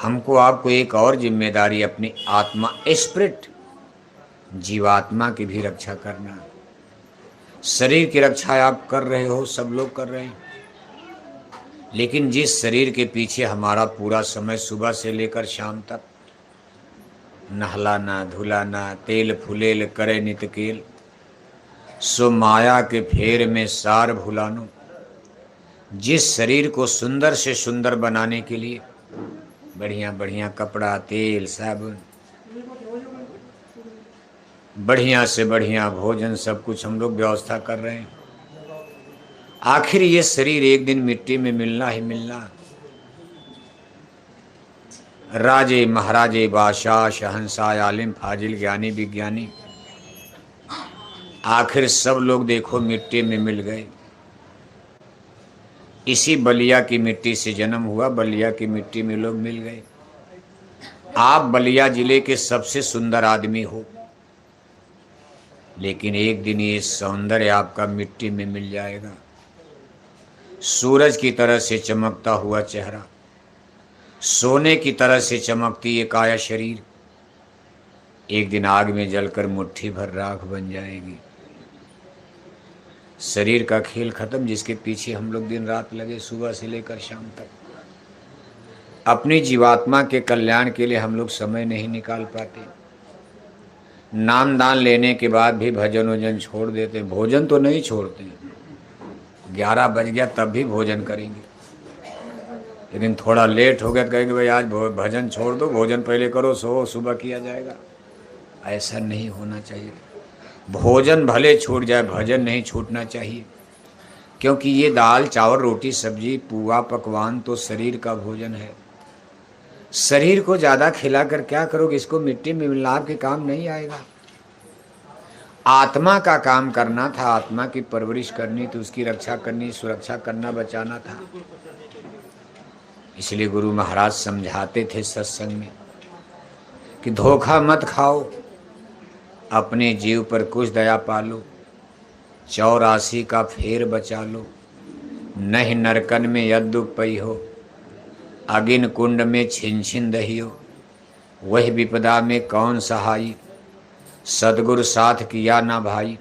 हमको आपको एक और जिम्मेदारी अपनी आत्मा स्पिरिट जीवात्मा की भी रक्षा करना। शरीर की रक्षा आप कर रहे हो, सब लोग कर रहे हैं, लेकिन जिस शरीर के पीछे हमारा पूरा समय सुबह से लेकर शाम तक नहलाना धुलाना तेल फुलेल करे नित केल, सो माया के फेर में सार भुलानो। जिस शरीर को सुंदर से सुंदर बनाने के लिए बढ़िया बढ़िया कपड़ा तेल साबुन बढ़िया से बढ़िया भोजन सब कुछ हम लोग व्यवस्था कर रहे हैं, आखिर ये शरीर एक दिन मिट्टी में मिलना ही मिलना। राजे महाराजे बादशाह शहंशाह आलिम फाजिल ज्ञानी विज्ञानी आखिर सब लोग देखो मिट्टी में मिल गए। इसी बलिया की मिट्टी से जन्म हुआ, बलिया की मिट्टी में लोग मिल गए। आप बलिया जिले के सबसे सुंदर आदमी हो, लेकिन एक दिन ये सौंदर्य आपका मिट्टी में मिल जाएगा। सूरज की तरह से चमकता हुआ चेहरा, सोने की तरह से चमकती ये काया शरीर एक दिन आग में जलकर मुट्ठी भर राख बन जाएगी। शरीर का खेल खत्म, जिसके पीछे हम लोग दिन रात लगे सुबह से लेकर शाम तक। अपनी जीवात्मा के कल्याण के लिए हम लोग समय नहीं निकाल पाते। नाम दान लेने के बाद भी भजन वजन छोड़ देते। भोजन तो नहीं छोड़ते, 11 बज गया तब भी भोजन करेंगे, लेकिन थोड़ा लेट हो गया तो कहेंगे भाई आज भजन छोड़ दो, भोजन पहले करो, सो सुबह किया जाएगा। ऐसा नहीं होना चाहिए। भोजन भले छूट जाए, भजन नहीं छूटना चाहिए, क्योंकि ये दाल चावल रोटी सब्जी पुआ पकवान तो शरीर का भोजन है। शरीर को ज़्यादा खिलाकर क्या करोगे? इसको मिट्टी में मिलना आपके काम नहीं आएगा। आत्मा का काम करना था, आत्मा की परवरिश करनी थी, उसकी रक्षा करनी, सुरक्षा करना, बचाना था। इसलिए गुरु महाराज समझाते थे सत्संग में कि धोखा मत खाओ, अपने जीव पर कुछ दया पालो, 84 का फेर बचा लो। नहीं नरकन में यद्दु पई हो, अगिन कुंड में छिन छिन दहियो। वही विपदा में कौन सहाई, सदगुरु साथ किया ना भाई।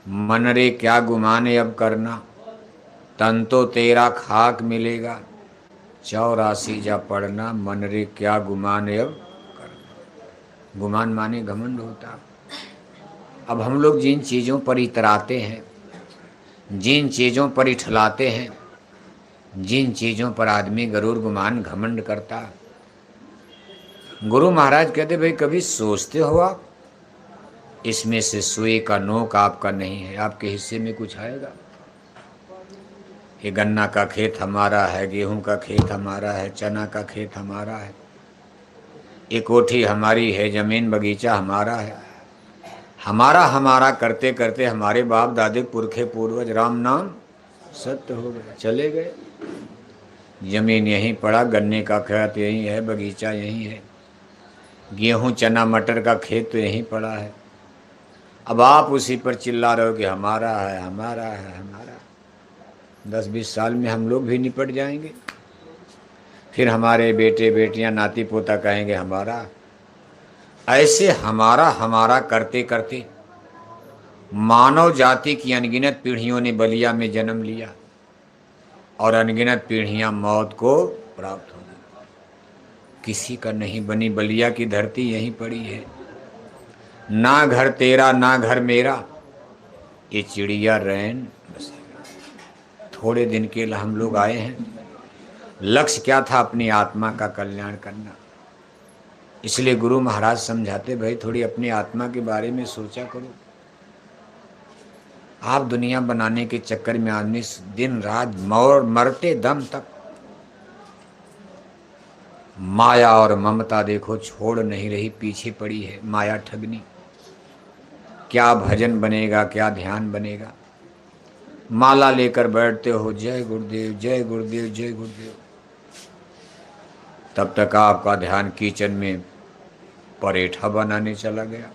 मन रे क्या गुमाने अब करना, तन तो तेरा खाक मिलेगा। 84 जा पढ़ना, मन रे क्या गुमाने अब करना। गुमान माने घमंड होता। अब हम लोग जिन चीज़ों पर इतराते हैं, जिन चीज़ों पर इठलाते हैं, जिन चीज़ों पर आदमी गरूर गुमान घमंड करता, गुरु महाराज कहते भाई कभी सोचते हो आप इसमें से सुई का नोक आपका नहीं है, आपके हिस्से में कुछ आएगा? ये गन्ना का खेत हमारा है, गेहूं का खेत हमारा है, चना का खेत हमारा है, ये कोठी हमारी है, जमीन बगीचा हमारा है। हमारा हमारा करते करते हमारे बाप दादे पुरखे पूर्वज राम नाम सत्य हो गए, चले गए। जमीन यहीं पड़ा, गन्ने का खेत यहीं है, बगीचा यहीं है, गेहूं चना मटर का खेत तो यहीं पड़ा है। अब आप उसी पर चिल्ला रहे हो कि हमारा है हमारा है हमारा। 10-20 साल में हम लोग भी निपट जाएंगे, फिर हमारे बेटे बेटियां नाती पोता कहेंगे हमारा। ऐसे हमारा हमारा करते करते मानव जाति की अनगिनत पीढ़ियों ने बलिया में जन्म लिया और अनगिनत पीढ़ियां मौत को प्राप्त हो गई। किसी का नहीं बनी बलिया की धरती यहीं पड़ी है। ना घर तेरा ना घर मेरा, ये चिड़िया रैन बसेगा। थोड़े दिन के लिए हम लोग आए हैं, लक्ष्य क्या था? अपनी आत्मा का कल्याण करना। इसलिए गुरु महाराज समझाते भाई थोड़ी अपनी आत्मा के बारे में सोचा करो। आप दुनिया बनाने के चक्कर में आदमी दिन रात मरते दम तक माया और ममता देखो छोड़ नहीं रही, पीछे पड़ी है माया ठगनी। क्या भजन बनेगा, क्या ध्यान बनेगा? माला लेकर बैठते हो, जय गुरुदेव जय गुरुदेव जय गुरुदेव, तब तक आपका ध्यान किचन में परेठा बनाने चला गया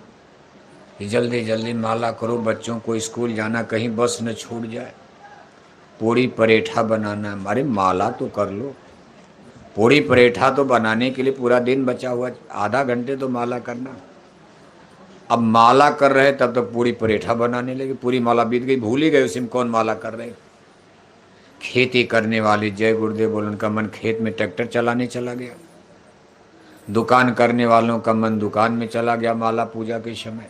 कि जल्दी जल्दी माला करो, बच्चों को स्कूल जाना, कहीं बस न छूट जाए, पूड़ी परेठा बनाना। अरे माला तो कर लो, पूरी परेठा तो बनाने के लिए पूरा दिन बचा हुआ, आधा घंटे तो माला करना। अब माला कर रहे तब तक पूरी परेठा बनाने लगे, पूरी माला बीत गई, भूल ही गए उसी में कौन माला कर रहे। खेती करने वाले जय गुरुदेव बोल, उनका मन खेत में ट्रैक्टर चलाने चला गया। दुकान करने वालों का मन दुकान में चला गया माला पूजा के समय।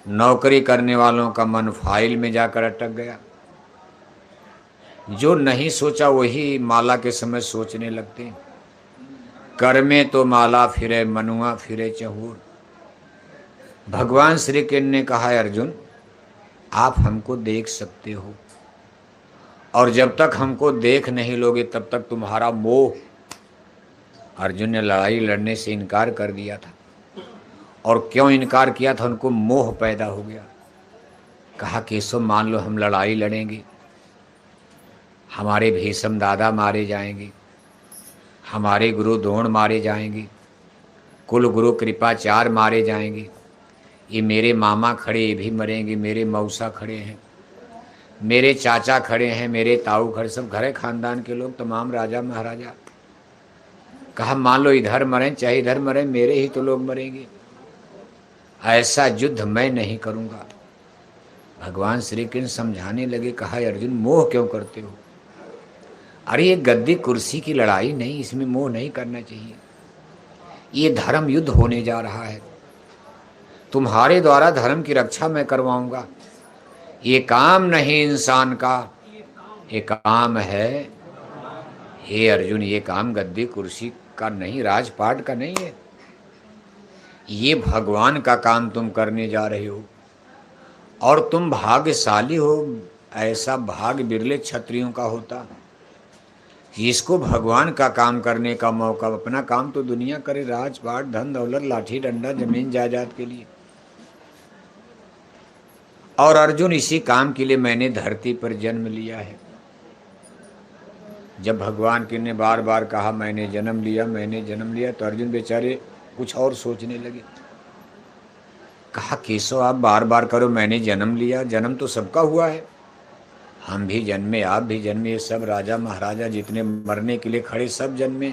नौकरी करने वालों का मन फाइल में जाकर अटक गया। जो नहीं सोचा वही माला के समय सोचने लगते। कर में तो माला फिरे मनुआ फिरे चहूर। भगवान श्री कृष्ण ने कहा, अर्जुन आप हमको देख सकते हो, और जब तक हमको देख नहीं लोगे तब तक तुम्हारा मोह। अर्जुन ने लड़ाई लड़ने से इनकार कर दिया था, और क्यों इनकार किया था, उनको मोह पैदा हो गया। कहा केशव मान लो हम लड़ाई लड़ेंगे, हमारे भीष्म दादा मारे जाएंगे, हमारे गुरु द्रोण मारे जाएंगे, कुल गुरु कृपाचार्य मारे जाएंगे, ये मेरे मामा खड़े ये भी मरेंगे, मेरे मौसा खड़े हैं, मेरे चाचा खड़े हैं, मेरे ताऊ खड़े, सब घरे खानदान के लोग, तमाम राजा महाराजा। कहा मान लो इधर मरें चाहे इधर मरें, मेरे ही तो लोग मरेंगे, ऐसा युद्ध मैं नहीं करूँगा। भगवान श्री कृष्ण समझाने लगे। कहा अर्जुन मोह क्यों करते हो? अरे ये गद्दी कुर्सी की लड़ाई नहीं, इसमें मोह नहीं करना चाहिए। ये धर्म युद्ध होने जा रहा है, तुम्हारे द्वारा धर्म की रक्षा मैं करवाऊंगा। ये काम नहीं इंसान का, ये काम है, हे अर्जुन ये काम गद्दी कुर्सी का नहीं, राजपाट का नहीं है, ये भगवान का काम तुम करने जा रहे हो। और तुम भाग्यशाली हो, ऐसा भाग्य बिरले क्षत्रियों का होता जिसको भगवान का काम करने का मौका। अपना काम तो दुनिया करे, राजपाट धन दौलत लाठी डंडा जमीन जायदाद के लिए। और अर्जुन इसी काम के लिए मैंने धरती पर जन्म लिया है। जब भगवान के ने बार बार कहा मैंने जन्म लिया मैंने जन्म लिया, तो अर्जुन बेचारे कुछ और सोचने लगे। कहा केशव आप बार बार करो मैंने जन्म लिया, जन्म तो सबका हुआ है, हम भी जन्मे आप भी जन्मे, सब राजा महाराजा जितने मरने के लिए खड़े सब जन्मे,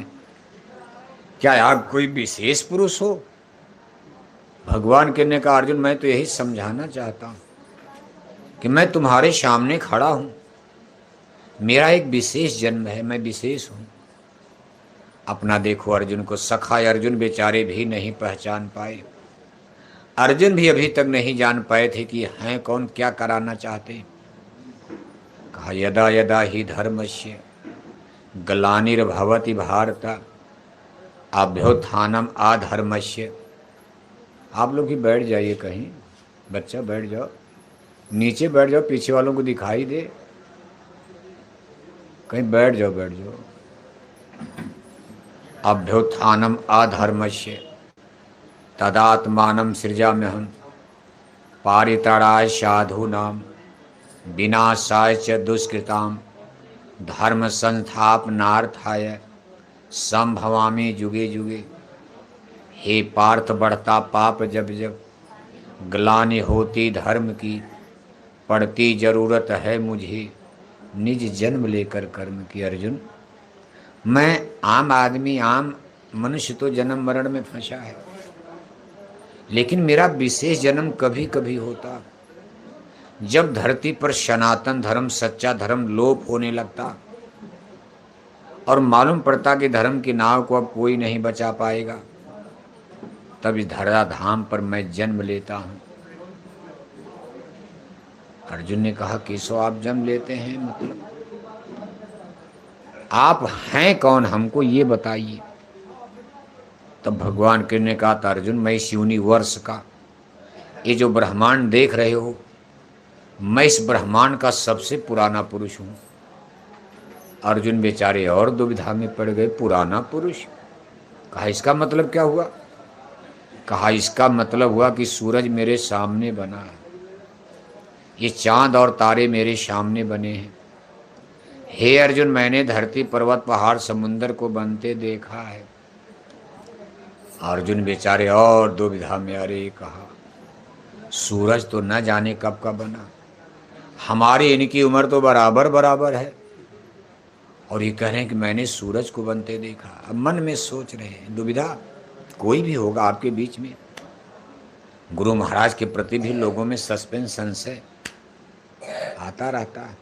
क्या आप कोई विशेष पुरुष हो? भगवान के ने कहा अर्जुन मैं तो यही समझाना चाहता हूँ कि मैं तुम्हारे सामने खड़ा हूँ, मेरा एक विशेष जन्म है, मैं विशेष हूँ। अपना देखो अर्जुन को, सखा अर्जुन बेचारे भी नहीं पहचान पाए। अर्जुन भी अभी तक नहीं जान पाए थे कि हैं कौन, क्या कराना चाहते। कहा यदा यदा ही धर्मस्य ग्लानिर्भवति भारत अभ्युत्थानम अधर्मस्य। आप लोग ही बैठ जाइए कहीं, बच्चा बैठ जाओ, नीचे बैठ जाओ, पीछे वालों को दिखाई दे, कहीं बैठ जाओ बैठ जाओ। अभ्युत्थानम अधर्मस्य तदात्मानं सृजाम्यहं पारितराय साधूनां विनाशाय च दुष्कृतां धर्म संस्थापनार्थाय संभवामि जुगे जुगे। हे पार्थ बढ़ता पाप जब जब ग्लानि होती धर्म की, पड़ती जरूरत है मुझे निज जन्म लेकर कर्म की। अर्जुन मैं आम आदमी आम मनुष्य तो जन्म मरण में फंसा है, लेकिन मेरा विशेष जन्म कभी कभी होता जब धरती पर सनातन धर्म सच्चा धर्म लोप होने लगता और मालूम पड़ता कि धर्म की नाव को अब कोई नहीं बचा पाएगा, तब इस धराधाम पर मैं जन्म लेता हूँ। अर्जुन ने कहा केशव आप जन्म लेते हैं, मतलब आप हैं कौन हमको ये बताइए। तब भगवान कृष्ण ने कहा था अर्जुन मैं इस यूनिवर्स का, ये जो ब्रह्मांड देख रहे हो, मैं इस ब्रह्मांड का सबसे पुराना पुरुष हूँ। अर्जुन बेचारे और दुविधा में पड़ गए, पुराना पुरुष? कहा इसका मतलब क्या हुआ? कहा इसका मतलब हुआ कि सूरज मेरे सामने बना है, ये चांद और तारे मेरे सामने बने हैं। हे अर्जुन मैंने धरती पर्वत पहाड़ समुंदर को बनते देखा है। अर्जुन बेचारे और दुविधा में, अरे कहा सूरज तो न जाने कब का बना, हमारी इनकी उम्र तो बराबर बराबर है और ये कह रहे हैं कि मैंने सूरज को बनते देखा। अब मन में सोच रहे हैं, दुविधा कोई भी होगा आपके बीच में, गुरु महाराज के प्रति भी लोगों में सस्पेंस, संशय आता रहता है।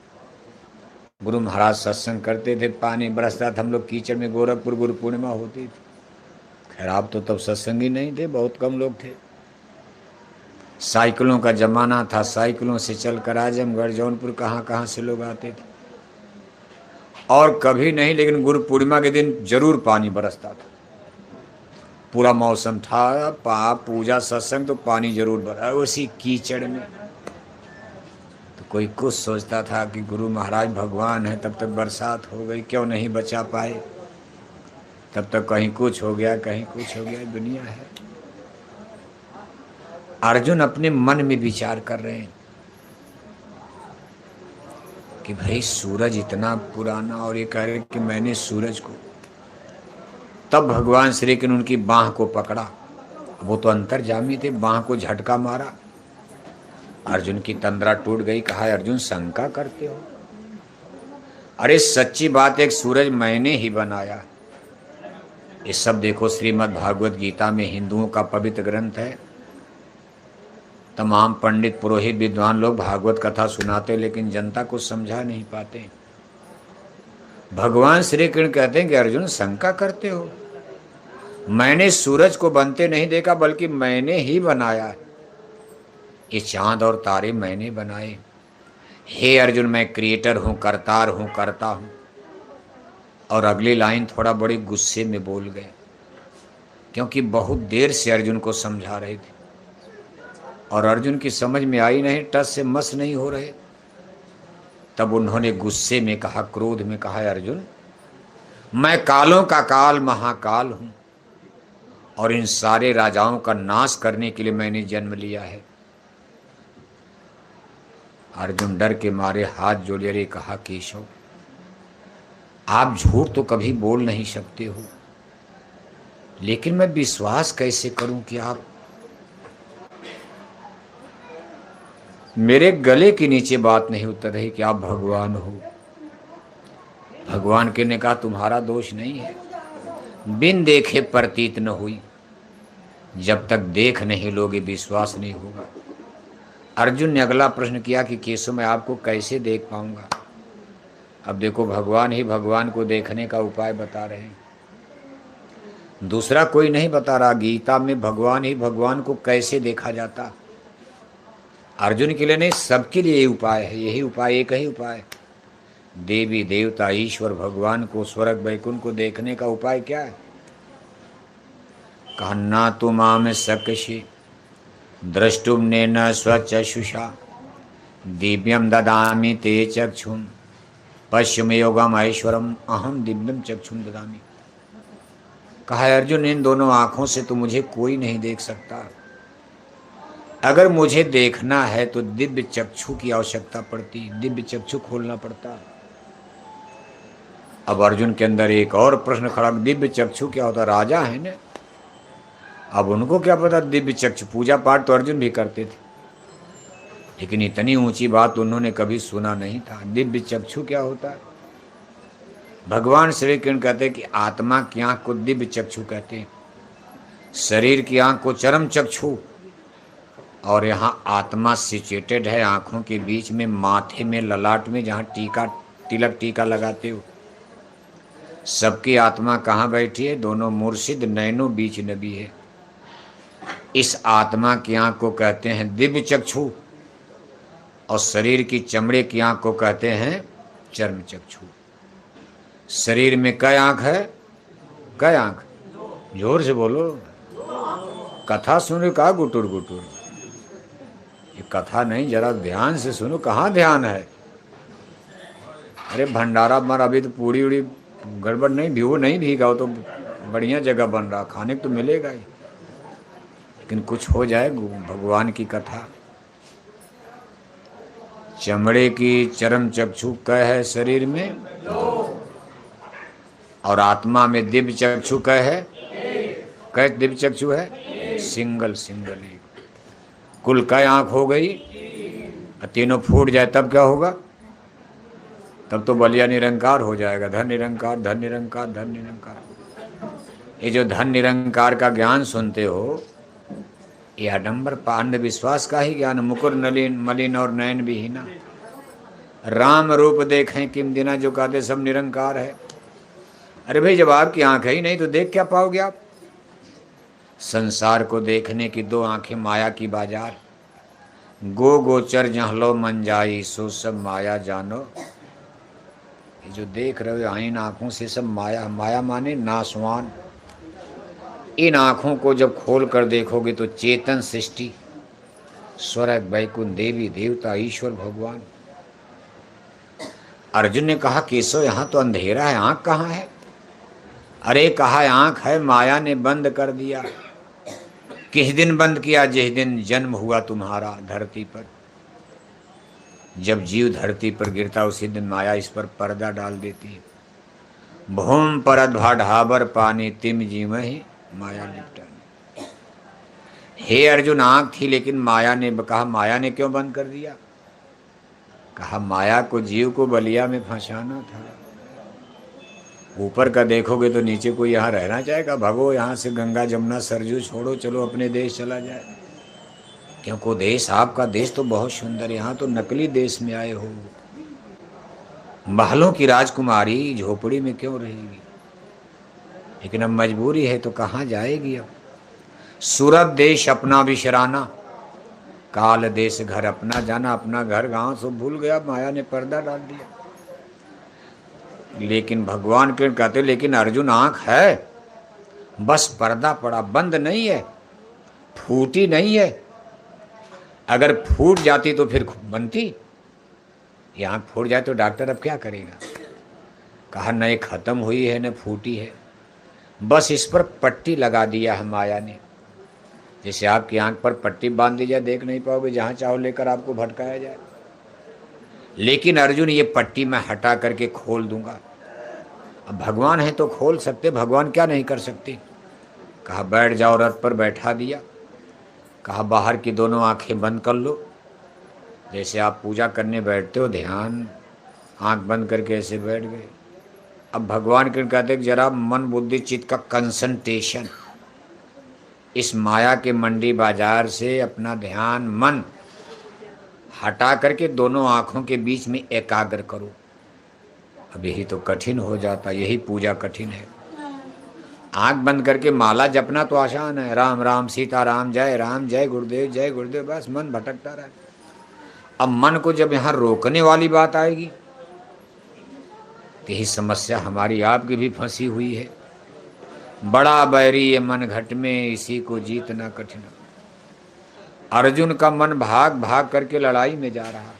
गुरु महाराज सत्संग करते थे, पानी बरसता था, हम लोग कीचड़ में, गोरखपुर गुरु पूर्णिमा होती थी। खैर आप तो तब सत्संगी नहीं थे, बहुत कम लोग थे। साइकिलों का जमाना था, साइकिलों से चलकर आजमगढ़, जौनपुर, कहाँ कहाँ से लोग आते थे। और कभी नहीं, लेकिन गुरु पूर्णिमा के दिन जरूर पानी बरसता था। पूरा मौसम था, पाप पूजा सत्संग, तो पानी जरूर बरा उसी कीचड़ में। तो कोई कुछ सोचता था कि गुरु महाराज भगवान है, तब तक बरसात हो गई, क्यों नहीं बचा पाए, तब तक कहीं कुछ हो गया, कहीं कुछ हो गया। दुनिया है। अर्जुन अपने मन में विचार कर रहे हैं कि भाई सूरज इतना पुराना, और ये कह रहे कि मैंने सूरज को। तब भगवान श्री कृष्ण उनकी बाह को पकड़ा, वो तो अंतर्जामी थे, बाह को झटका मारा, अर्जुन की तंद्रा टूट गई। कहा अर्जुन शंका करते हो, अरे सच्ची बात, एक सूरज मैंने ही बनाया। ये सब देखो श्रीमद् भागवत गीता में, हिंदुओं का पवित्र ग्रंथ है। तमाम पंडित पुरोहित विद्वान लोग भागवत कथा सुनाते, लेकिन जनता को समझा नहीं पाते। भगवान श्री कृष्ण कहते हैं कि अर्जुन शंका करते हो, मैंने सूरज को बनते नहीं देखा, बल्कि मैंने ही बनाया। ये चांद और तारे मैंने बनाए। हे अर्जुन, मैं क्रिएटर हूं, करतार हूं, करता हूं। और अगली लाइन थोड़ा बड़ी गुस्से में बोल गए, क्योंकि बहुत देर से अर्जुन को समझा रहे थे और अर्जुन की समझ में आई नहीं, टस से मस नहीं हो रहे। तब उन्होंने गुस्से में कहा, क्रोध में कहा, अर्जुन मैं कालों का काल महाकाल हूं, और इन सारे राजाओं का नाश करने के लिए मैंने जन्म लिया है। अर्जुन डर के मारे हाथ जोड़े, रे कहा, केशव आप झूठ तो कभी बोल नहीं सकते हो, लेकिन मैं विश्वास कैसे करूं कि आप मेरे गले के नीचे बात नहीं उतर रही कि आप भगवान हो। भगवान के ने कहा, तुम्हारा दोष नहीं है, बिन देखे प्रतीत न हुई, जब तक देख नहीं लोगे विश्वास नहीं होगा। अर्जुन ने अगला प्रश्न किया कि केशव मैं आपको कैसे देख पाऊंगा। अब देखो भगवान ही भगवान को देखने का उपाय बता रहे हैं, दूसरा कोई नहीं बता रहा। गीता में भगवान ही भगवान को कैसे देखा जाता, अर्जुन के लिए नहीं, सबके लिए यही उपाय है। यही उपाय, एक ही उपाय, देवी देवता ईश्वर भगवान को, स्वर्ग वैकुंठ को देखने का उपाय क्या है। कहा, ना तो माम सकशि द्रष्टुम नेन स्वचक्षुषा दिव्यम ददामि ते चक्षुम पश्चिम योगम ऐश्वरम अहम दिव्यम चक्षुम ददामि। कहा अर्जुन, इन दोनों आंखों से तो मुझे कोई नहीं देख सकता। अगर मुझे देखना है तो दिव्य चक्षु की आवश्यकता पड़ती, दिव्य चक्षु खोलना पड़ता। अब अर्जुन के अंदर एक और प्रश्न खड़ा, दिव्य चक्षु क्या होता, राजा है ना, अब उनको क्या पता दिव्य चक्षु। पूजा पाठ तो अर्जुन भी करते थे, लेकिन इतनी ऊंची बात उन्होंने कभी सुना नहीं था। दिव्य चक्षु क्या होता है। भगवान श्री कृष्ण कहते हैं कि आत्मा की आंख को दिव्य चक्षु कहते हैं, शरीर की आंख को चरम चक्षु, और यहाँ आत्मा सिचुएटेड है आंखों के बीच में, माथे में, ललाट में, जहाँ टीका, तिलक टीका लगाते हो। सबकी आत्मा कहाँ बैठी है, दोनों मुर्शिद नैनो बीच नबी है। इस आत्मा की आंख को कहते हैं दिव्य चक्षु, और शरीर की चमड़े की आंख को कहते हैं चर्म चक्षु। शरीर में कई आंख है, कई आंख, जोर से बोलो, कथा सुनो का गुटुर गुटुर, ये कथा नहीं, जरा ध्यान से सुनो। कहाँ ध्यान है, अरे भंडारा मर, अभी तो पूरी उड़ी गड़बड़ नहीं भी, वो नहीं भीगा, वो तो बढ़िया जगह बन रहा, खाने को तो मिलेगा ही, लेकिन कुछ हो जाए भगवान की कथा। चमड़े की चरम चक्षु कह है शरीर में, और आत्मा में दिव्य चक्षु कह है, कह दिव्य चक्षु है, सिंगल सिंगल एक। कुल कई आंख हो गई, तीनों फूट जाए तब क्या होगा, तब तो बलिया निरंकार हो जाएगा। धन निरंकार, धन निरंकार, धन निरंकार। ये जो धन निरंकार का ज्ञान सुनते हो, ये आडंबर अंधविश्वास का ही ज्ञान। मुकुर नलिन मलिन और नयन विहीना, राम रूप देखें किम दिना, जो कहते सब निरंकार है। अरे भाई, जब आपकी आंख है ही नहीं तो देख क्या पाओगे आप? संसार को देखने की दो आंखें माया की बाजार, गो गोचर जहलो मन जाई, सो सब माया जानो। ये जो देख रहे हो इन आंखों से सब माया, माया माने नासवान। इन आंखों को जब खोल कर देखोगे तो चेतन सृष्टि, स्वर्ग वैकुंठ, देवी देवता, ईश्वर भगवान। अर्जुन ने कहा केशव यहाँ तो अंधेरा है, आंख कहाँ है? अरे कहा आंख है, माया ने बंद कर दिया। किस दिन बंद किया? जिस दिन जन्म हुआ तुम्हारा धरती पर। जब जीव धरती पर गिरता उसी दिन माया इस पर पर्दा डाल देती है। भूम परद भाढ़ाबर पानी, तिम जीव ही माया निपटानी। हे अर्जुन, आंख थी लेकिन माया ने, कहा माया ने क्यों बंद कर दिया? कहा माया को जीव को बलिया में फंसाना था। ऊपर का देखोगे तो नीचे कोई यहाँ रहना चाहेगा? भगो यहाँ से, गंगा जमुना सरजू छोड़ो, चलो अपने देश चला जाए। क्योंकि देश, आपका देश तो बहुत सुंदर, यहाँ तो नकली देश में आए हो। महलों की राजकुमारी झोपड़ी में क्यों रहेगी? लेकिन अब मजबूरी है तो कहाँ जाएगी अब? सूरत देश अपना विशराना, काल देश घर अपना जाना। अपना घर गांव सब भूल गया, माया ने पर्दा डाल दिया। लेकिन भगवान के कहते, लेकिन अर्जुन आंख है, बस पर्दा पड़ा, बंद नहीं है, फूटी नहीं है। अगर फूट जाती तो फिर बनती। ये आंख फूट जाए तो डॉक्टर अब क्या करेगा? कहा न ये खत्म हुई है न फूटी है, बस इस पर पट्टी लगा दिया है माया ने। जैसे आपकी आंख पर पट्टी बांध दी जाए, देख नहीं पाओगे, जहां चाहो लेकर आपको भटकाया जाए। लेकिन अर्जुन, ये पट्टी मैं हटा करके खोल दूंगा। अब भगवान है तो खोल सकते, भगवान क्या नहीं कर सकते? कहा बैठ जाओ, रथ पर बैठा दिया। कहा बाहर की दोनों आंखें बंद कर लो। जैसे आप पूजा करने बैठते हो, ध्यान, आंख बंद करके ऐसे बैठ गए। अब भगवान के कहते जरा मन बुद्धि चित्त का कंसंट्रेशन, इस माया के मंडी बाजार से अपना ध्यान मन हटा करके दोनों आंखों के बीच में एकाग्र करो। अब यही तो कठिन हो जाता, यही पूजा कठिन है। आंख बंद करके माला जपना तो आसान है, राम राम सीता राम, जय राम, जय गुरुदेव, जय गुरुदेव, बस मन भटकता रहे। अब मन को जब यहाँ रोकने वाली बात आएगी, यही समस्या हमारी आपकी भी फंसी हुई है। बड़ा बैरी ये मन घट में, इसी को जीतना कठिन। अर्जुन का मन भाग भाग करके लड़ाई में जा रहा,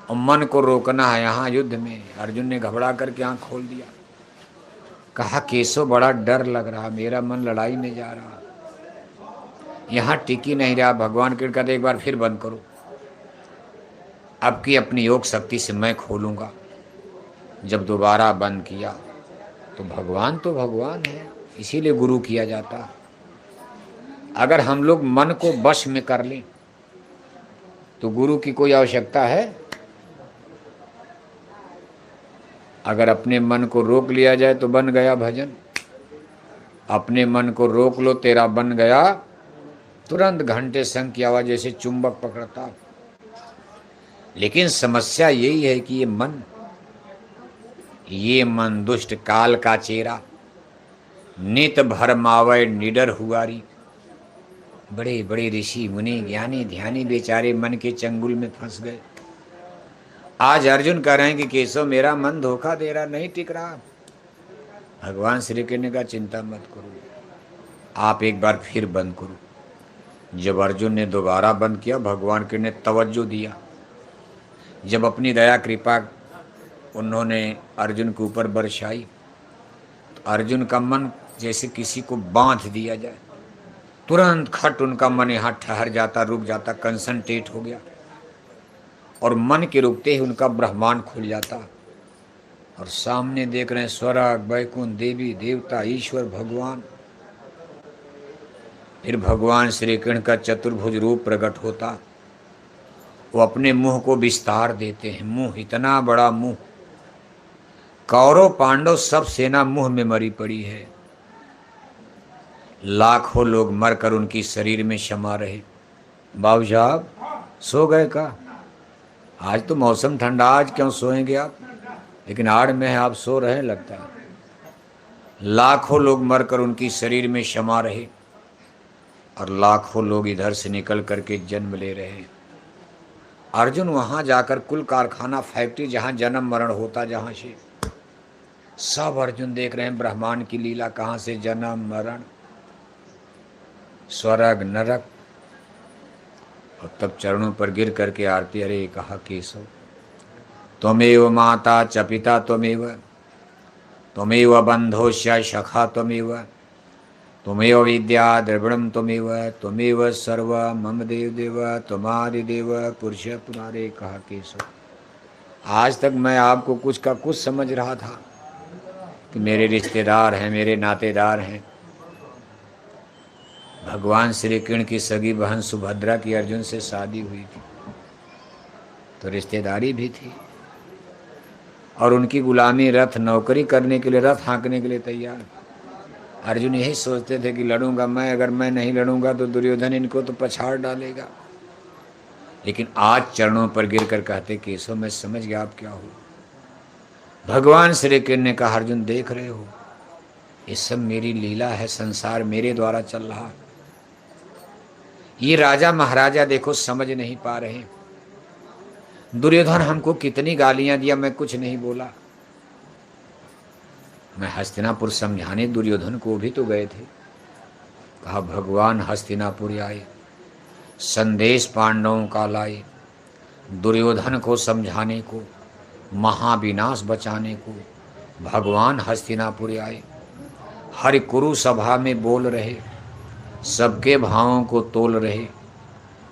और मन को रोकना है यहाँ युद्ध में। अर्जुन ने घबरा करके आंख खोल दिया। कहा केशव बड़ा डर लग रहा, मेरा मन लड़ाई में जा रहा, यहाँ टिकी नहीं रहा। भगवान के कहते एक बार फिर बंद करो, अब की अपनी योग शक्ति से मैं खोलूंगा। जब दोबारा बंद किया तो भगवान है, इसीलिए गुरु किया जाता। अगर हम लोग मन को वश में कर लें तो गुरु की कोई आवश्यकता है? अगर अपने मन को रोक लिया जाए तो बन गया भजन। अपने मन को रोक लो, तेरा बन गया तुरंत घंटे संग की आवाज जैसे चुंबक पकड़ता। लेकिन समस्या यही है कि ये मन दुष्ट काल का चेरा, नित भरमावय निडर हुआरी। बड़े बड़े ऋषि मुनि ज्ञानी ध्यानी बेचारे मन के चंगुल में फंस गए। आज अर्जुन कह रहे हैं कि केशव मेरा मन धोखा दे रहा, नहीं टिक रहा। भगवान श्री कृष्ण ने कहा चिंता मत करो, आप एक बार फिर बंद करो। जब अर्जुन ने दोबारा बंद किया, भगवान कृष्ण ने तवज्जो दिया। जब अपनी दया कृपा उन्होंने अर्जुन के ऊपर बरसाई, तो अर्जुन का मन जैसे किसी को बांध दिया जाए, तुरंत खट उनका मन यहाँ ठहर जाता, रुक जाता, कंसंट्रेट हो गया। और मन के रुकते ही उनका ब्रह्मांड खुल जाता, और सामने देख रहे हैं स्वर्ग वैकुंठ, देवी देवता, ईश्वर भगवान। फिर भगवान श्री कृष्ण का चतुर्भुज रूप प्रकट होता। वो अपने मुंह को विस्तार देते हैं। मुंह, इतना बड़ा मुंह, कौरव पांडव सब सेना मुंह में मरी पड़ी है, लाखों लोग मरकर उनकी शरीर में क्षमा रहे। बाबू साहब सो गए का? आज तो मौसम ठंडा, आज क्यों सोएंगे आप? लेकिन आड़ में है, आप सो रहे हैं लगता है। लाखों लोग मरकर उनकी शरीर में क्षमा रहे और लाखों लोग इधर से निकल करके जन्म ले रहे हैं। अर्जुन वहां जाकर कुल कारखाना फैक्ट्री जहां जन्म मरण होता, जहां से सब अर्जुन देख रहे हैं ब्रह्मांड की लीला, कहां से जन्म मरण, स्वर्ग नरक। और तब चरणों पर गिर करके आरती, अरे कहा केशव त्वमेव माता च पिता त्वमेव, त्वमेव बंधोश्च सखा त्वमेव, त्वमेव विद्या द्रविणम त्वमेव, त्वमेव सर्व मम देव देव, त्वमादि देव पुरुष पुरारे। कहा केशव आज तक मैं आपको कुछ का कुछ समझ रहा था कि मेरे रिश्तेदार हैं, मेरे नातेदार हैं। भगवान श्री कृष्ण की सगी बहन सुभद्रा की अर्जुन से शादी हुई थी तो रिश्तेदारी भी थी, और उनकी गुलामी, रथ नौकरी करने के लिए, रथ हाँकने के लिए तैयार। अर्जुन यही सोचते थे कि लड़ूंगा मैं, अगर मैं नहीं लड़ूंगा तो दुर्योधन इनको तो पछाड़ डालेगा। लेकिन आज चरणों पर गिरकर कहते केशव मैं समझ गया आप क्या हो। भगवान श्री कृष्ण ने कहा अर्जुन देख रहे हो ये सब मेरी लीला है, संसार मेरे द्वारा चल रहा है। ये राजा महाराजा देखो समझ नहीं पा रहे। दुर्योधन हमको कितनी गालियां दिया, मैं कुछ नहीं बोला। मैं हस्तिनापुर समझाने दुर्योधन को भी तो गए थे। कहा भगवान हस्तिनापुर आए, संदेश पांडवों का लाए, दुर्योधन को समझाने को, महाविनाश बचाने को भगवान हस्तिनापुर आए। हरि कुरु सभा में बोल रहे, सबके भावों को तोल रहे।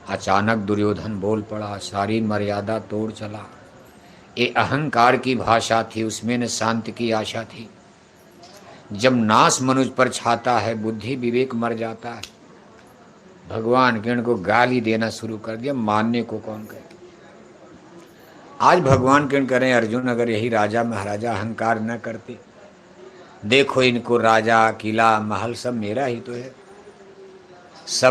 अचानक दुर्योधन बोल पड़ा, सारी मर्यादा तोड़ चला। ये अहंकार की भाषा थी, उसमें न शांति की आशा थी। जब नाश मनुष्य पर छाता है, बुद्धि विवेक मर जाता है। भगवान कृष्ण को गाली देना शुरू कर दिया, मानने को कौन कहे। आज भगवान कृष्ण करें अर्जुन अगर यही राजा महाराजा अहंकार न करते, देखो इनको राजा किला महल सब मेरा ही तो है, सब